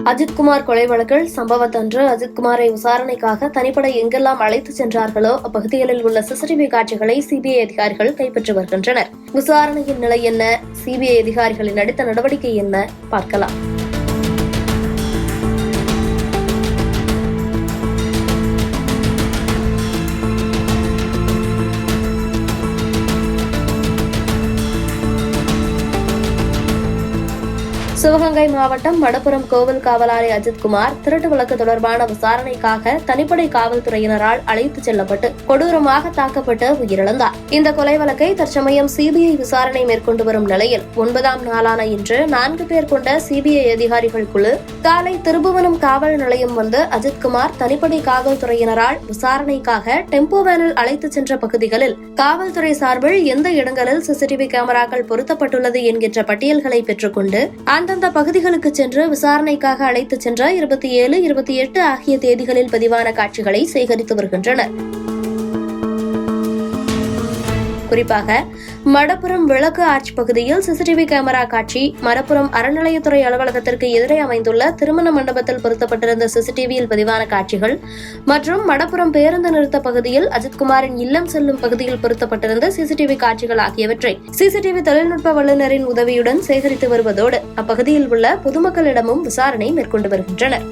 அஜித்குமார் கொலை வழக்கில் சம்பவத்தன்று அஜித்குமாரை விசாரணைக்காக தனிப்படை எங்கெல்லாம் அழைத்து சென்றார்களோ அப்பகுதிகளில் உள்ள சிசிடிவி காட்சிகளை சிபிஐ அதிகாரிகள் கைப்பற்றி வருகின்றனர். விசாரணையின் நிலை என்ன, சிபிஐ அதிகாரிகளின் அடுத்த நடவடிக்கை என்ன பார்க்கலாம். சிவகங்கை மாவட்டம் மடப்புரம் கோவில் காவலாளி அஜித்குமார் திருட்டு வழக்கு தொடர்பான விசாரணைக்காக தனிப்படை காவல்துறையினரால் அழைத்துச் செல்லப்பட்டு கொடூரமாக தாக்கப்பட்டு உயிரிழந்தார். இந்த கொலை வழக்கை தற்சமயம் சிபிஐ விசாரணை மேற்கொண்டு வரும் நிலையில் 9ஆம் நாளான இன்று 4 பேர் கொண்ட சிபிஐ அதிகாரிகள் குழு காலை திருபுவனம் காவல் நிலையம் வந்து அஜித்குமார் தனிப்படை காவல்துறையினரால் விசாரணைக்காக டெம்போ வேனில் அழைத்துச் சென்ற பகுதிகளில் காவல்துறை சார்பில் எந்த இடங்களில் சிசிடிவி கேமராக்கள் பொருத்தப்பட்டுள்ளது என்கின்ற பட்டியல்களை பெற்றுக்கொண்டு அந்தந்த பகுதிகளுக்கு சென்று விசாரணைக்காக அழைத்துச் சென்ற 27, 28 ஆகிய தேதிகளில் பதிவான காட்சிகளை சேகரித்து வருகின்றனர். குறிப்பாக மடப்புரம் விளக்கு ஆர்ச் பகுதியில் சிசிடிவி கேமரா காட்சி, மடப்புரம் அறநிலையத்துறை அலுவலகத்திற்கு எதிரே அமைந்துள்ள திருமண மண்டபத்தில் பொருத்தப்பட்டிருந்த சிசிடிவியில் பதிவான காட்சிகள் மற்றும் மடப்புரம் பேருந்து நிறுத்த பகுதியில் அஜித்குமாரின் இல்லம் செல்லும் பகுதியில் பொருத்தப்பட்டிருந்த சிசிடிவி காட்சிகள் ஆகியவற்றை சிசிடிவி தொழில்நுட்ப வல்லுநரின் உதவியுடன் சேகரித்து வருவதோடு அப்பகுதியில் உள்ள பொதுமக்களிடமும் விசாரணை மேற்கொண்டு வருகின்றனர்.